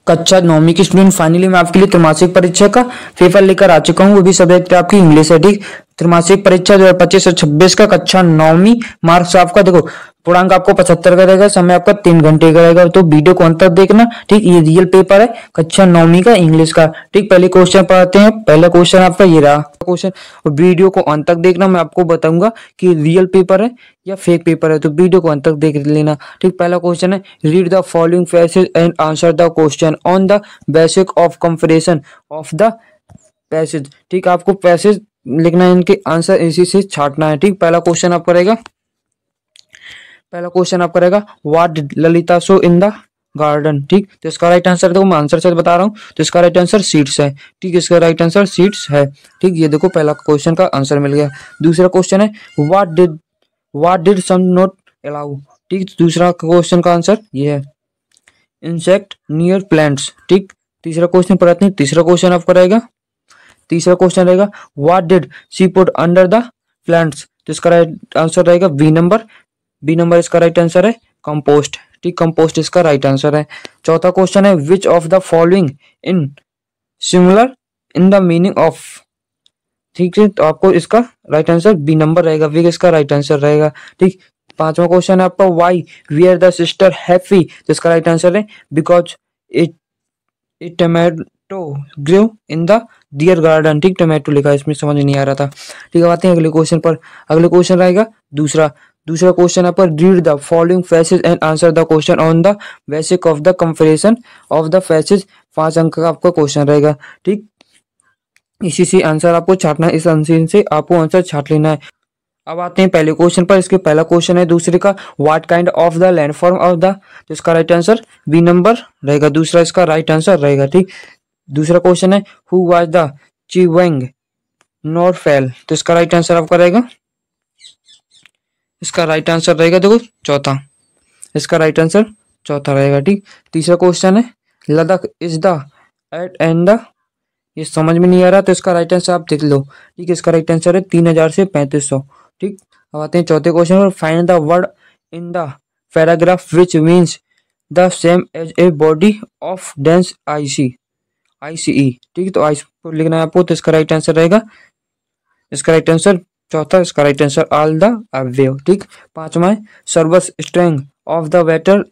कक्षा 9वीं की student, finally मैं आपके लिए त्रैमासिक परीक्षा का पेपर लेकर आ चुका हूँ। वो भी सब्जेक्ट आपकी इंग्लिश है। ठीक, त्रैमासिक परीक्षा 2025 और 26 का कक्षा 9वीं। मार्क्स आपका देखो, पूर्णांक आपको 75 का रहेगा, समय आपका 3 घंटे का रहेगा। तो वीडियो को अंत तक देखना। ठीक, ये रियल पेपर है कक्षा 9वीं का इंग्लिश का। ठीक, पहले क्वेश्चन पढ़ते हैं। पहला क्वेश्चन आपका ये रहा क्वेश्चन, और वीडियो को अंत तक देखना। मैं आपको बताऊंगा कि रियल पेपर है या फेक पेपर है, तो वीडियो को अंत तक देख लेना। ठीक, पहला क्वेश्चन है, read the following passage and answer the question on the basic of comparison of the passage. ठीक, आपको पैसेज लिखना है, इनके आंसर इसी से छांटना है। ठीक, पहला क्वेश्चन आपका रहेगा, what did Lalita show in the garden. ठीक, तो इसका राइट आंसर देखो, मैं आंसर से बता रहा हूँ, तो इसका राइट आंसर सीड्स है। ठीक, इसका राइट आंसर सीड्स है। ठीक, ये देखो पहला क्वेश्चन का आंसर मिल गया। दूसरा क्वेश्चन है, what did some not allow. ठीक, दूसरा क्वेश्चन का आंसर ये है, इंसेक्ट नियर प्लांट्स। ठीक, तीसरा क्वेश्चन पढ़ते हैं। तीसरा क्वेश्चन आपका रहेगा, what did she put under the plants. तो इसका राइट आंसर रहेगा बी नंबर इसका राइट आंसर है, कंपोस्ट। ठीक, कंपोस्ट इसका राइट आंसर है। चौथा क्वेश्चन है, which of the following in similar in the meaning of. ठीक है, तो आपको इसका राइट आंसर बी नंबर रहेगा, विग इसका राइट आंसर रहेगा। ठीक, पांचवा क्वेश्चन है आपका, why were the sister happy. तो इसका राइट आंसर है, because it tomato grow in the dear garden. ठीक, टोमेटो लिखा है, इसमें समझ नहीं आ रहा था। ठीक है, आते हैं अगले क्वेश्चन पर। अगले क्वेश्चन रहेगा दूसरा क्वेश्चन है पर, read the following passage and answer the question on the basic of the comparison of the passage. 5 अंक का आपका क्वेश्चन रहेगा। ठीक, इसी से आंसर आपको छाटना है, इस आंसर से आपको आंसर छाट लेना है। अब आते हैं पहले क्वेश्चन पर। इसके पहला क्वेश्चन है दूसरे का, what kind of the landform of the. तो इसका राइट आंसर बी नंबर रहेगा, दूसरा इसका राइट आंसर रहेगा। ठीक, दूसरा क्वेश्चन है, हु वाज द चिवेंग नॉर फेल। तो इसका राइट आंसर आपका रहेगा, इसका राइट आंसर रहेगा देखो चौथा, इसका राइट आंसर चौथा रहेगा। ठीक, तीसरा क्वेश्चन है, Ladakh is the at end the. ये समझ में नहीं आ रहा, तो इसका राइट आंसर आप देख लो। ठीक, इसका राइट आंसर है 3000 से 3500। ठीक, अब आते हैं चौथे क्वेश्चन पर, find the word in the paragraph which means the same as a body of dense ice. ठीक, तो आई को लिखना है आपको, तो इसका राइट आंसर रहेगा, इसका राइट आंसर चौथा, इसका right answer all the above. ठीक, पांचवा है, सर्वस strength of the waiter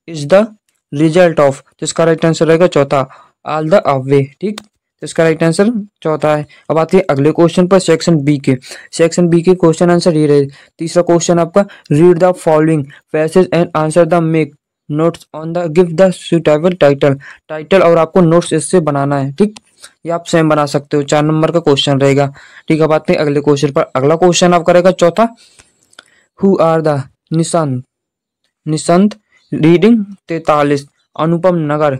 is the result of. तो इसका राइट आंसर रहेगा चौथा, ऑल द अबव। ठीक, तो इसका राइट आंसर चौथा है। अब आते हैं अगले क्वेश्चन पर, सेक्शन बी के क्वेश्चन आंसर ये रहे। तीसरा क्वेश्चन आपका, read the following passage and answer the make notes on the give the suitable title और आपको नोट्स इससे बनाना है। ठीक, ये आप सेम बना सकते हो। 4 नंबर का क्वेश्चन रहेगा। ठीक, अब आते हैं अगले क्वेश्चन पर। अगला क्वेश्चन आपका रहेगा चौथा, who are the Nishant reading 43 Anupam Nagar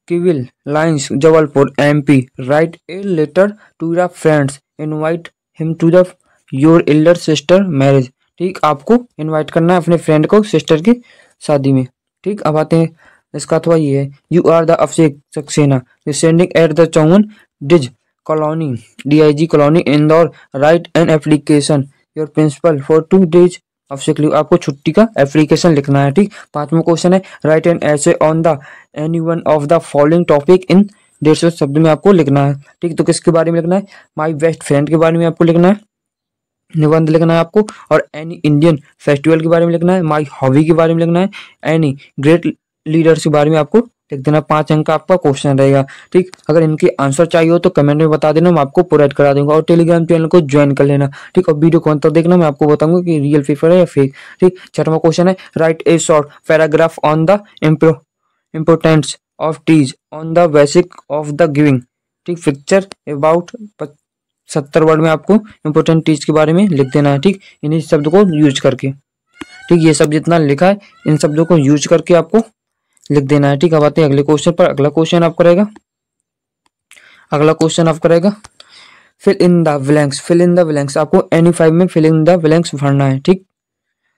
Civil Lines Jabalpur MP। Write a letter to the friends, invite him to the your elder sister marriage. ठीक, आपको इनवाइट करना है अपने फ्रेंड को सिस्टर की शादी में। ठीक, अब आते हैं इसका अथवा ये है, you are the Abhishek Saxena residing at the चौवन डिज colony DIG colony Indore. Write an application your principal for 2 days Abhishek leave. आपको छुट्टी का एप्लीकेशन लिखना है। ठीक, पांचवा क्वेश्चन है, राइट एन ऐसे on the any one of the following topic in 150 शब्द में आपको लिखना है। ठीक, तो किसके बारे में लिखना है, माई बेस्ट फ्रेंड के बारे में आपको लिखना है, निबंध लिखना है आपको। और एनी इंडियन फेस्टिवल के बारे में लिखना है, माई हॉबी के बारे में लिखना है, एनी ग्रेट लीडर्स के बारे में आपको लिख देना। 5 अंक का आपका क्वेश्चन रहेगा। ठीक, अगर इनके आंसर चाहिए हो तो कमेंट में बता देना, मैं आपको प्रोवाइड करा दूंगा। और टेलीग्राम चैनल को ज्वाइन कर लेना। ठीक, और वीडियो कौन तक देखना, मैं आपको बताऊंगा कि रियल पेपर है या फेक। ठीक, 6वां क्वेश्चन है, right A short paragraph on the importance of trees on the basic of the giving. ठीक, पिक्चर अबाउट 70 वर्ड में आपको इंपोर्टेंट ट्रीज के बारे में लिख देना है। ठीक, इन्हीं शब्द को यूज करके। ठीक, ये सब जितना लिखा है इन शब्दों को यूज करके आपको लिख देना है। ठीक, अब आते हैं अगले क्वेश्चन पर। अगला क्वेश्चन आपका रहेगा, फिल इन द ब्लैंक्स। आपको एनी 5 में फिल इन द ब्लैंक्स भरना है। ठीक,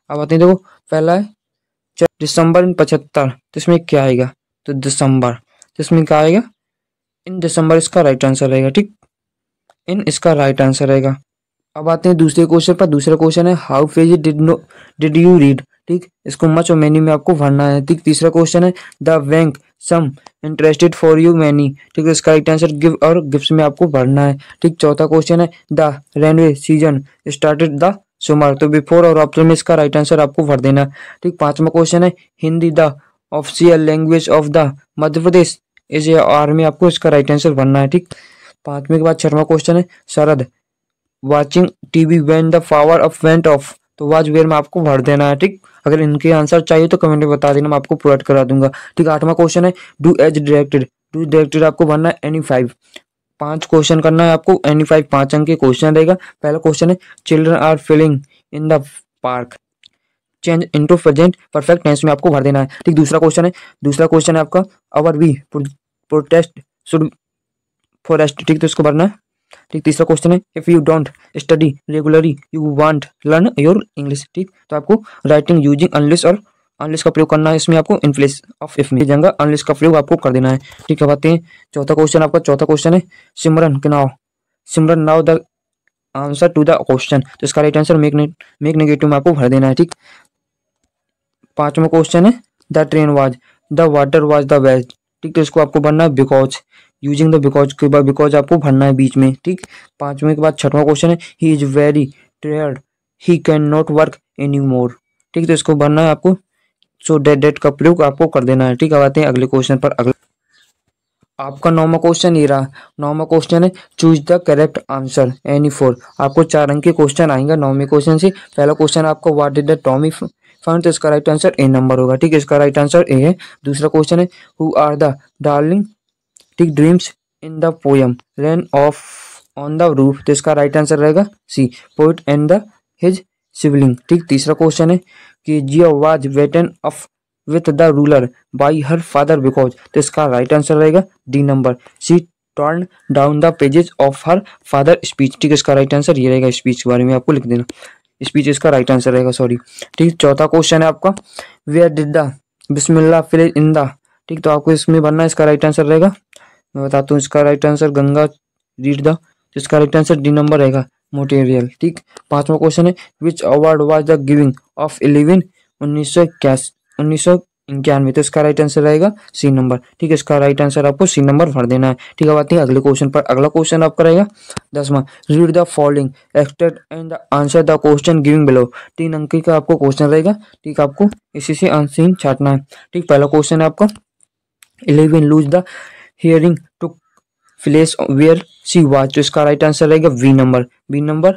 अब आते हैं, देखो पहला है दिसंबर इन 75, तो इसमें क्या आएगा, तो दिसंबर, तो इसमें क्या आएगा, इन दिसंबर इसका राइट आंसर रहेगा। ठीक, इन इसका राइट आंसर रहेगा। अब आते हैं दूसरे क्वेश्चन पर। दूसरा क्वेश्चन है, how page did you read. ठीक, इसको मच और मैनी में आपको भरना है। ठीक, तीसरा क्वेश्चन है, the bank sum, interested, for you, many. ठीक है, इसका राइट आंसर गिव और गिफ्ट में आपको भरना है। ठीक, चौथा क्वेश्चन है the rainy season started the summer, तो बिफोर और आफ्टर में इसका राइट आंसर आपको भर देना है। ठीक, पांचवा क्वेश्चन है Hindi the official language of the Madhya Pradesh is are में आपको इसका राइट आंसर भरना है। ठीक, पांचवें के बाद छठवां क्वेश्चन है Sharad watching TV when the power off went off, तो वॉच वेयर में आपको भर देना है। ठीक, अगर इनके आंसर चाहिए तो कमेंट में बता देना, मैं आपको प्रोवाइड करा दूंगा। ठीक, आठवां क्वेश्चन है do as directed, do directed आपको भरना है एनी फाइव, 5 क्वेश्चन करना है आपको, एनी फाइव 5 अंक के क्वेश्चन रहेगा। पहला क्वेश्चन है children are feeling in the park, change into present perfect tense में आपको भर देना है। ठीक, दूसरा क्वेश्चन है आपका अवर वी प्रोटेस्ट शुड फॉरेस्ट, ठीक, तो इसको भरना है। ठीक, तीसरा क्वेश्चन है if you don't study regularly you want learn your English. ठीक, तो आपको राइटिंग यूजिंग अनलेस और अनलेस का प्रयोग करना है, इसमें आपको इन प्लेस ऑफ इफ में जगह अनलेस का प्रयोग आपको कर देना है। ठीक है, बातें हैं चौथा क्वेश्चन है Simran now the answer to the question, तो इसका राइट आंसर मेक नेगेटिव में आपको भर देना है। ठीक, पांचवा क्वेश्चन है the train was the water was the best, ठीक, तो इसको आपको भरना है बिकॉज, यूजिंग द बिकॉज के बाद बिकॉज आपको भरना है बीच में। ठीक, पांचवें के बाद छठवां क्वेश्चन है he is very tired he can not work any more, ठीक, तो इसको भरना है आपको सो डेट का प्रयोग आपको कर देना है। ठीक, अब आते हैं अगले क्वेश्चन पर। आपका नौवां क्वेश्चन ये रहा। नौवां क्वेश्चन है choose the correct answer any four, आपको 4 अंक के क्वेश्चन आएंगे नौवीं क्वेश्चन से। पहला क्वेश्चन आपको what did the Tommy found, तो इसका राइट आंसर ए नंबर होगा। ठीक है, इसका राइट आंसर ए है। दूसरा क्वेश्चन है हु आर द डार्लिंग, ठीक, dreams in the poem rain of on the roof, तो इसका राइट आंसर रहेगा c poet and the his sibling. ठीक, तीसरा क्वेश्चन है कि जियो वाज वेटन off with the ruler by her father because, तो इसका राइट आंसर रहेगा d number c turn down the pages of her father speech. ठीक है, इसका राइट आंसर ये रहेगा, स्पीच के बारे में आपको लिख देना, स्पीच इसका राइट आंसर रहेगा, सॉरी। ठीक, चौथा क्वेश्चन है आपका where did the Bismillah fill in the, ठीक, तो आपको इसमें भरना है, इसका राइट आंसर रहेगा, मैं बताता हूँ, इसका right answer Ganga read the, इसका राइट आंसर डी नंबर रहेगा मटेरियल। ठीक, पांचवा क्वेश्चन है which award was the giving of 1991, तो इसका राइट आंसर रहेगा सी नंबर। ठीक है, इसका राइट आंसर आपको सी नंबर भर देना है। ठीक है, आते हैं अगले क्वेश्चन पर। अगला क्वेश्चन आपका रहेगा 10वां read the following extract and answer the question giving below, 3 अंक का आपको क्वेश्चन रहेगा। ठीक, आपको इसी से आंसर छाटना है। ठीक, पहला क्वेश्चन है आपका 11 lose the hearing to place where she was, तो इसका राइट आंसर रहेगा बी नंबर।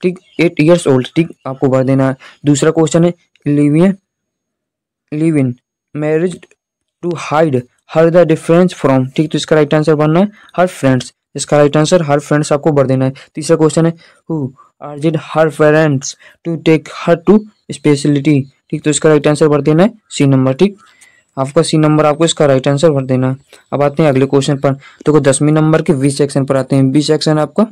ठीक, 8 ईयर्स ओल्ड, ठीक, आपको भर देना है। दूसरा क्वेश्चन है live in marriage to hide her the difference from, ठीक, तो इसका राइट आंसर बनना है हर फ्रेंड्स, इसका राइट आंसर हर फ्रेंड्स आपको भर देना है। तीसरा क्वेश्चन है who urged her parents to take her to speciality, ठीक, तो इसका राइट आंसर भर देना है सी नंबर। ठीक, आपका सी नंबर आपको इसका राइट आंसर भर देना है। अब आते हैं अगले क्वेश्चन पर। तो 10वीं नंबर के बी सेक्शन पर आते हैं। बी सेक्शन आपका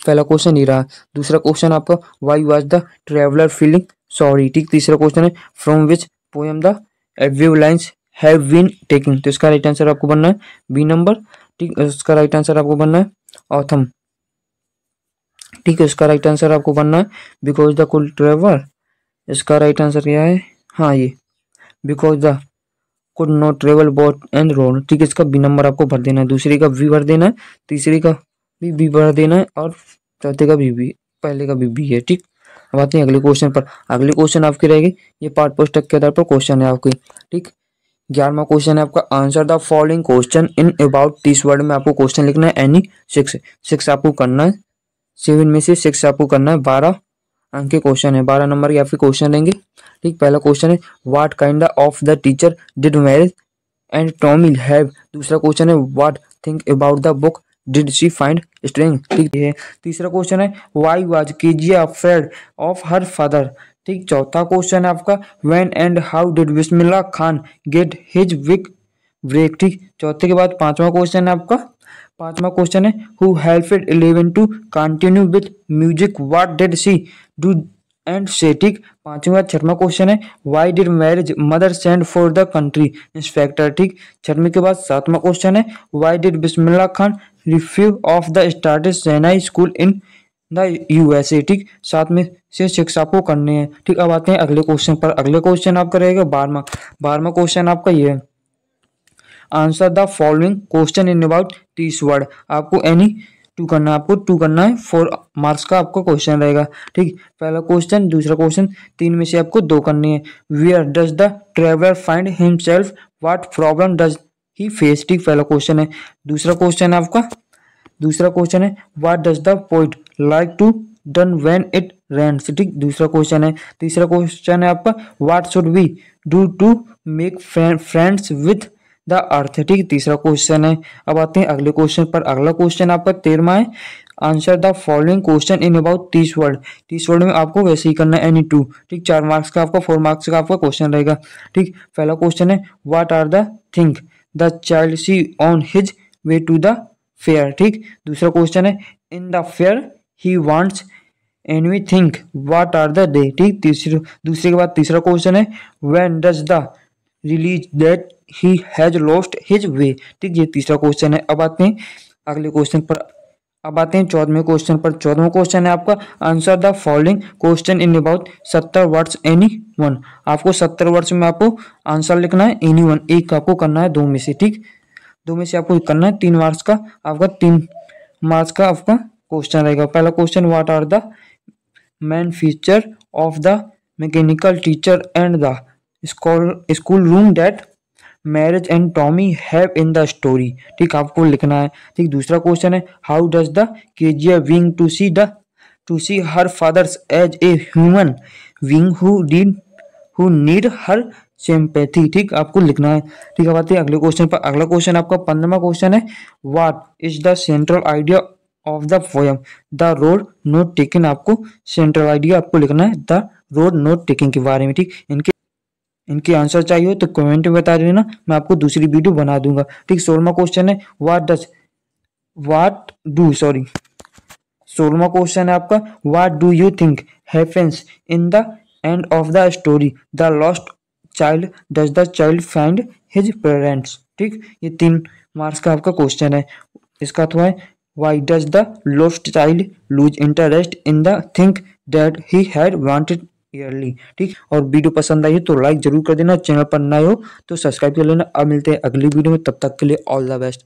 पहला क्वेश्चन ही रहा। दूसरा क्वेश्चन आपका why was the traveller feeling sorry, ठीक, तीसरा क्वेश्चन है फ्रॉम विच पोएम द एब्यू लाइन्स हैव बीन टेकिंग, तो इसका राइट आंसर आपको बनना है बी नंबर। ठीक, इसका राइट आंसर आपको बनना है ऑथम। ठीक है, इसका राइट आंसर आपको बनना है बिकॉज द कुल ट्रेवलर, इसका राइट आंसर क्या है, हाँ ये because the could not travel boat and road. ठीक है, इसका बी नंबर आपको भर देना है। दूसरी का वी भर देना है, तीसरी का भी बी भर देना है और चौथे का भी पहले का भी है। ठीक, अब आते हैं अगले क्वेश्चन पर। अगले क्वेश्चन आपकी रहेगी, ये पाठ पुस्तक के आधार पर क्वेश्चन है आपकी। ठीक, 11वां क्वेश्चन है आपका answer the following question in about 30 word में आपको क्वेश्चन लिखना है एनी 6 आपको करना है, 7 में से 6 आपको करना है। 12 अंक के क्वेश्चन है, 12 नंबर के आपके क्वेश्चन लेंगे। ठीक, पहला क्वेश्चन है what kind of the teacher did Margie and Tommy have, दूसरा क्वेश्चन है what think about the book did she find strength. ठीक है, तीसरा क्वेश्चन है why was Kezia afraid of her father. ठीक, चौथा क्वेश्चन है आपका when and how did Bismillah Khan get his big break. ठीक, चौथे के बाद पांचवा क्वेश्चन है आपका, पांचवा क्वेश्चन है who helped 11 to continue with music what did she do and say. ठीक, पांचवा छठवां क्वेश्चन है why did Margie mother send for the country inspector. ठीक, छठवीं के बाद सातवां क्वेश्चन है why did Bismillah Khan refuse of the started shehnai school in the USA. ठीक, 7 में से 6 आपको करने हैं। ठीक, अब आते हैं अगले क्वेश्चन पर। अगले क्वेश्चन आपका रहेगा 12वां क्वेश्चन आपका ये है answer the following question in about 30 word. आपको एनी टू करना है, आपको टू करना है, 4 मार्क्स का आपका क्वेश्चन रहेगा। ठीक, पहला क्वेश्चन, दूसरा क्वेश्चन, 3 में से आपको 2 करनी है। Where does the traveller find himself, what problem does he face. ठीक, पहला क्वेश्चन है। दूसरा क्वेश्चन है आपका, दूसरा क्वेश्चन है what does the poet like to done when it rains. ठीक, दूसरा क्वेश्चन है। तीसरा क्वेश्चन है आपका what should we do to make friends with the earth. ठीक, तीसरा क्वेश्चन है। अब आते हैं अगले क्वेश्चन पर। अगला क्वेश्चन आपका 13वां है। Answer the following question in about 30 word. 30 word में आपको वैसे ही करना है, एनी टू। ठीक, 4 मार्क्स का आपका, 4 मार्क्स का आपका क्वेश्चन रहेगा। ठीक, पहला क्वेश्चन है what are the thing the child see on his way to the fair. ठीक, दूसरा क्वेश्चन है in the fair he wants anything, what are the day. ठीक, दूसरे के बाद तीसरा क्वेश्चन है when does the release that he has lost his way. ठीक, ये तीसरा क्वेश्चन है। अब आते हैं अगले क्वेश्चन पर। अब आते हैं 14वें क्वेश्चन पर। 14वां क्वेश्चन है आपका answer the following question in about 70 words any one. आपको 70 वर्ड्स में आपको आंसर लिखना है, एनी वन, एक आपको करना है 2 में से। ठीक, 2 में से आपको करना है, 3 मार्क्स का आपका, 3 मार्क्स का आपका क्वेश्चन रहेगा। पहला question what are the main feature of the mechanical teacher and the school room that Margie and Tommy have in the story. ठीक, आपको लिखना है। ठीक, दूसरा क्वेश्चन है how does the KGF being to see her father's as a human being who need her sympathy. ठीक, आपको लिखना है। ठीक, अब आते हैं अगले क्वेश्चन पर। अगला क्वेश्चन आपका 15वां क्वेश्चन है what is the central idea of the poem the road not taken. आपको सेंट्रल आइडिया आपको लिखना है द रोड नोट टेकन के बारे में। ठीक, इनके आंसर चाहिए हो तो कमेंट में बता देना, मैं आपको दूसरी वीडियो बना दूंगा। ठीक, 16वां क्वेश्चन है 16वां क्वेश्चन है आपका what do you think happens in the end of the story the lost child does the child find his parents. ठीक, ये 3 मार्क्स का आपका क्वेश्चन है। इसका अथवा है why does the lost child loose interest in the thing that he had wanted yearly. ठीक, और वीडियो पसंद आई तो लाइक जरूर कर देना, चैनल पर नए हो तो सब्सक्राइब कर लेना। अब मिलते हैं अगली वीडियो में, तब तक के लिए ऑल द बेस्ट।